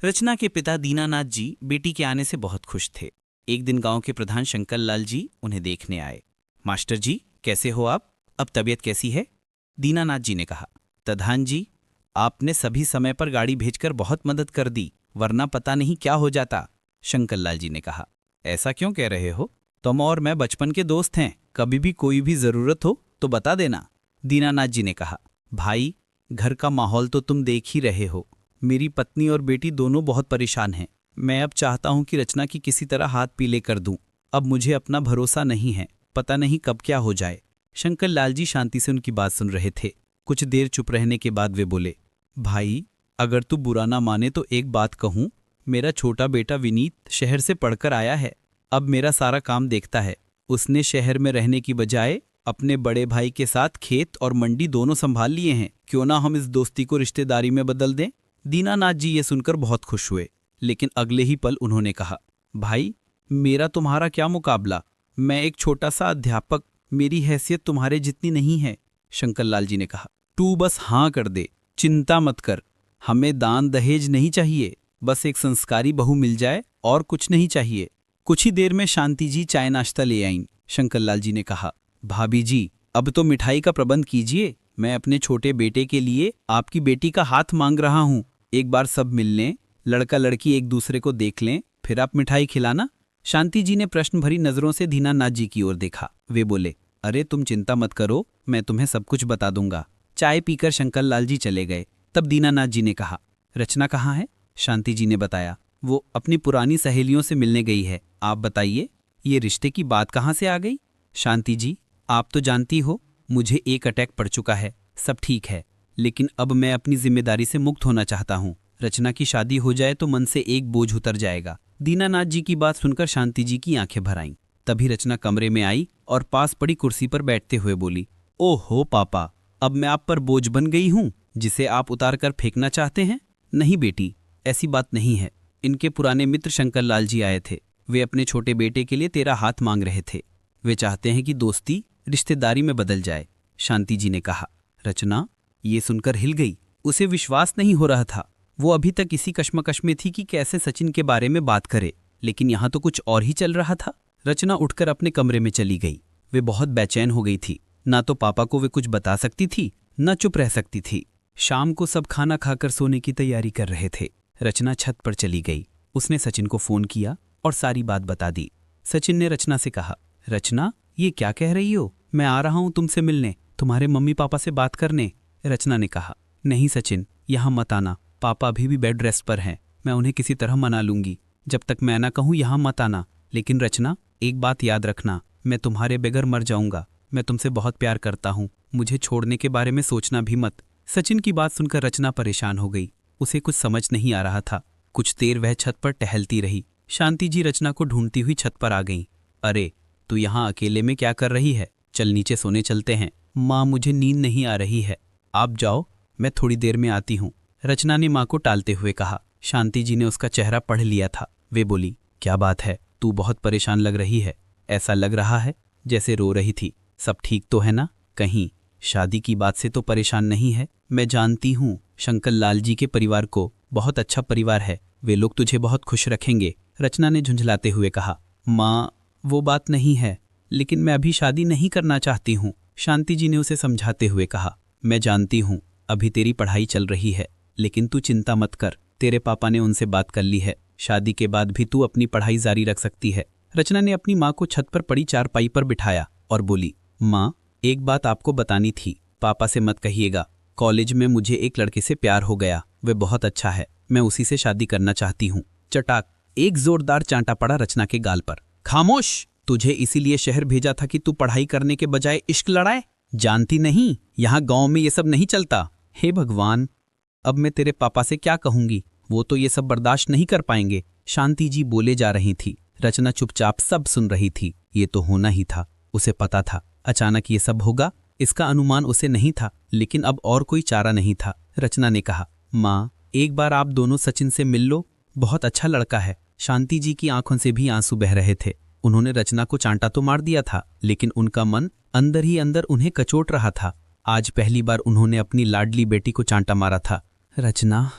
रचना के पिता दीनानाथ जी बेटी के आने से बहुत खुश थे। एक दिन गांव के प्रधान शंकर लाल जी उन्हें देखने आए। मास्टर जी, कैसे हो आप? अब तबीयत कैसी है? दीनानाथ जी ने कहा। प्रधान जी, आपने सभी समय पर गाड़ी भेजकर बहुत मदद कर दी, वरना पता नहीं क्या हो जाता। शंकर लाल जी ने कहा। ऐसा क्यों कह रहे हो? तुम और मैं बचपन के दोस्त हैं, कभी भी कोई भी जरूरत हो तो बता देना। दीनानाथ जी ने कहा। भाई, घर का माहौल तो तुम देख ही रहे हो। मेरी पत्नी और बेटी दोनों बहुत परेशान हैं। मैं अब चाहता हूं कि रचना की किसी तरह हाथ पीले कर दूं। अब मुझे अपना भरोसा नहीं है, पता नहीं कब क्या हो जाए। शंकर लाल जी शांति से उनकी बात सुन रहे थे। कुछ देर चुप रहने के बाद वे बोले, भाई, अगर तू बुरा ना माने तो एक बात कहूं। मेरा छोटा बेटा विनीत शहर से पढ़कर आया है, अब मेरा सारा काम देखता है। उसने शहर में रहने की बजाय अपने बड़े भाई के साथ खेत और मंडी दोनों संभाल लिए हैं। क्यों ना हम इस दोस्ती को रिश्तेदारी में बदल दें? दीनानाथ जी ये सुनकर बहुत खुश हुए, लेकिन अगले ही पल उन्होंने कहा, भाई, मेरा तुम्हारा क्या मुकाबला? मैं एक छोटा सा अध्यापक, मेरी हैसियत तुम्हारे जितनी नहीं है। शंकर लाल जी ने कहा, तू बस हाँ कर दे, चिंता मत कर। हमें दान दहेज नहीं चाहिए, बस एक संस्कारी बहू मिल जाए, और कुछ नहीं चाहिए। कुछ ही देर में शांति जी चाय नाश्ता ले आईं। शंकर लाल जी ने कहा, भाभी जी, अब तो मिठाई का प्रबंध कीजिए। मैं अपने छोटे बेटे के लिए आपकी बेटी का हाथ मांग रहा हूँ। एक बार सब मिल लें, लड़का लड़की एक दूसरे को देख लें, फिर आप मिठाई खिलाना। शांति जी ने प्रश्न भरी नजरों से दीनानाथ जी की ओर देखा। वे बोले, अरे तुम चिंता मत करो, मैं तुम्हें सब कुछ बता दूंगा। चाय पीकर शंकर लाल जी चले गए। तब दीनानाथ जी ने कहा, रचना कहाँ है? शांति जी ने बताया, वो अपनी पुरानी सहेलियों से मिलने गई है। आप बताइए, ये रिश्ते की बात कहाँ से आ गई? शांति जी, आप तो जानती हो, मुझे एक अटैक पड़ चुका है। सब ठीक है, लेकिन अब मैं अपनी जिम्मेदारी से मुक्त होना चाहता हूँ। रचना की शादी हो जाए तो मन से एक बोझ उतर जाएगा। दीनानाथ जी की बात सुनकर शांति जी की आंखें भर आईं। तभी रचना कमरे में आई और पास पड़ी कुर्सी पर बैठते हुए बोली, ओहो पापा, अब मैं आप पर बोझ बन गई हूँ, जिसे आप उतार कर फेंकना चाहते हैं? नहीं बेटी, ऐसी बात नहीं है। इनके पुराने मित्र शंकर लाल जी आए थे। वे अपने छोटे बेटे के लिए तेरा हाथ मांग रहे थे। वे चाहते हैं कि दोस्ती रिश्तेदारी में बदल जाए। शांति जी ने कहा। रचना ये सुनकर हिल गई। उसे विश्वास नहीं हो रहा था। वो अभी तक इसी कश्मकश में थी कि कैसे सचिन के बारे में बात करे, लेकिन यहाँ तो कुछ और ही चल रहा था। रचना उठकर अपने कमरे में चली गई। वे बहुत बेचैन हो गई थी। ना तो पापा को वे कुछ बता सकती थी, न चुप रह सकती थी। शाम को सब खाना खाकर सोने की तैयारी कर रहे थे। रचना छत पर चली गई। उसने सचिन को फोन किया और सारी बात बता दी। सचिन ने रचना से कहा, रचना, ये क्या कह रही हो? मैं आ रहा हूं तुमसे मिलने, तुम्हारे मम्मी पापा से बात करने। रचना ने कहा, नहीं सचिन, यहाँ मत आना। पापा अभी भी बेड रेस्ट पर हैं। मैं उन्हें किसी तरह मना लूंगी। जब तक मैं ना कहूँ यहाँ मत आना। लेकिन रचना, एक बात याद रखना, मैं तुम्हारे बगैर मर जाऊंगा। मैं तुमसे बहुत प्यार करता हूँ, मुझे छोड़ने के बारे में सोचना भी मत। सचिन की बात सुनकर रचना परेशान हो गई। उसे कुछ समझ नहीं आ रहा था। कुछ देर वह छत पर टहलती रही। शांति जी रचना को ढूंढती हुई छत पर आ गईं। अरे, तू यहाँ अकेले में क्या कर रही है? चल नीचे सोने चलते हैं। माँ, मुझे नींद नहीं आ रही है। आप जाओ, मैं थोड़ी देर में आती हूँ, रचना ने माँ को टालते हुए कहा। शांति जी ने उसका चेहरा पढ़ लिया था। वे बोली, क्या बात है, तू बहुत परेशान लग रही है। ऐसा लग रहा है जैसे रो रही थी। सब ठीक तो है ना? कहीं शादी की बात से तो परेशान नहीं है? मैं जानती हूँ शंकर लाल जी के परिवार को बहुत अच्छा परिवार है, वे लोग तुझे बहुत खुश रखेंगे, रचना ने झुंझलाते हुए कहा। माँ, वो बात नहीं है, लेकिन मैं अभी शादी नहीं करना चाहती हूँ, शांति जी ने उसे समझाते हुए कहा। मैं जानती हूँ अभी तेरी पढ़ाई चल रही है, लेकिन तू चिंता मत कर, तेरे पापा ने उनसे बात कर ली है। शादी के बाद भी तू अपनी पढ़ाई जारी रख सकती है। रचना ने अपनी माँ को छत पर पड़ी चारपाई पर बिठाया और बोली, माँ, एक बात आपको बतानी थी, पापा से मत कहिएगा। कॉलेज में मुझे एक लड़के से प्यार हो गया, वे बहुत अच्छा है, मैं उसी से शादी करना चाहती हूँ। चटाक, एक जोरदार चांटा पड़ा रचना के गाल पर। खामोश, तुझे इसीलिए शहर भेजा था कि तू पढ़ाई करने के बजाय इश्क लड़ाए? जानती नहीं, यहाँ गांव में ये सब नहीं चलता। हे भगवान, अब मैं तेरे पापा से क्या कहूंगी? वो तो ये सब बर्दाश्त नहीं कर पाएंगे। शांति जी बोले जा रही थी। रचना चुपचाप सब सुन रही थी। ये तो होना ही था, उसे पता था अचानक ये सब होगा। इसका अनुमान उसे नहीं था, लेकिन अब और कोई चारा नहीं था। रचना ने कहा, माँ, एक बार आप दोनों सचिन से मिल लो, बहुत अच्छा लड़का है। शांति जी की आंखों से भी आंसू बह रहे थे। उन्होंने रचना को चांटा तो मार दिया था, लेकिन उनका मन अंदर ही अंदर उन्हें कचोट रहा था। आज पहली बार उन्होंने अपनी लाडली बेटी को चांटा मारा था। रचना,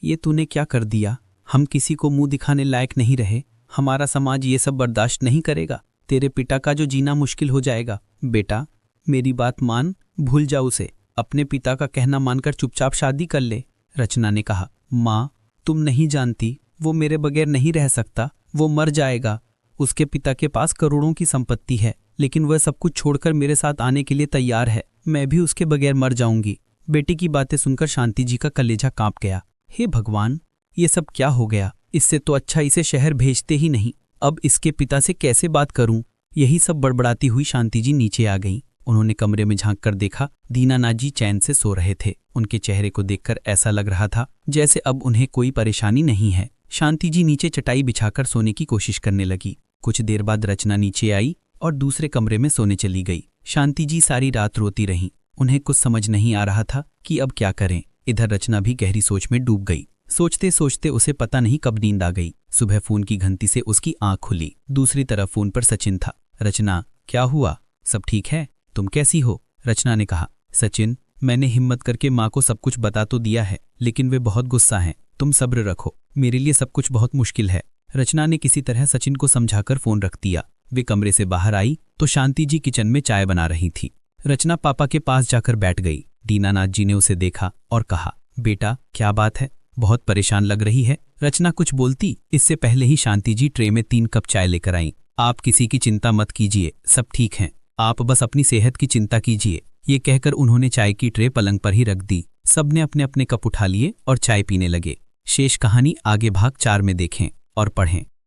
ये तूने क्या कर दिया? हम किसी को मुंह दिखाने लायक नहीं रहे। हमारा समाज ये सब बर्दाश्त नहीं करेगा। तेरे पिता का जो जीना मुश्किल हो जाएगा। बेटा, मेरी बात मान, भूल जा उसे। अपने पिता का कहना मानकर चुपचाप शादी कर ले। रचना ने कहा, माँ, तुम नहीं जानती, वो मेरे बगैर नहीं रह सकता। वो मर जाएगा। उसके पिता के पास करोड़ों की संपत्ति है, लेकिन वह सब कुछ छोड़कर मेरे साथ आने के लिए तैयार है। मैं भी उसके बगैर मर जाऊंगी। बेटी की बातें सुनकर शांति जी का कलेजा कांप गया। हे भगवान, ये सब क्या हो गया? इससे तो अच्छा इसे शहर भेजते ही नहीं। अब इसके पिता से कैसे बात करूं? यही सब बड़बड़ाती हुई शांति जी नीचे आ गईं। उन्होंने कमरे में झांक कर देखा। दीनानाथ जी चैन से सो रहे थे। उनके चेहरे को देखकर ऐसा लग रहा था जैसे अब उन्हें कोई परेशानी नहीं है। शांति जी नीचे चटाई बिछाकर सोने की कोशिश करने लगी। कुछ देर बाद रचना नीचे आई और दूसरे कमरे में सोने चली गई। शांति जी सारी रात रोती रहीं। उन्हें कुछ समझ नहीं आ रहा था कि अब क्या करें। इधर रचना भी गहरी सोच में डूब गई। सोचते सोचते उसे पता नहीं कब नींद आ गई। सुबह फोन की घंटी से उसकी आंख खुली। दूसरी तरफ फोन पर सचिन था। रचना, क्या हुआ? सब ठीक है? तुम कैसी हो? रचना ने कहा। सचिन, मैंने हिम्मत करके माँ को सब कुछ बता तो दिया है, लेकिन वे बहुत गुस्सा हैं। तुम सब्र रखो, मेरे लिए सब कुछ बहुत मुश्किल है। रचना ने किसी तरह सचिन को समझाकर फोन रख दिया। वे कमरे से बाहर आई तो शांति जी किचन में चाय बना रही थी। रचना पापा के पास जाकर बैठ गई। दीनानाथ जी ने उसे देखा और कहा, बेटा, क्या बात है? बहुत परेशान लग रही है। रचना कुछ बोलती, इससे पहले ही शांति जी ट्रे में 3 कप चाय लेकर आईं। आप किसी की चिंता मत कीजिए, सब ठीक हैं। आप बस अपनी सेहत की चिंता कीजिए। ये कहकर उन्होंने चाय की ट्रे पलंग पर ही रख दी। सबने अपने अपने कप उठा लिए और चाय पीने लगे। शेष कहानी आगे भाग 4 में देखें और पढ़ें।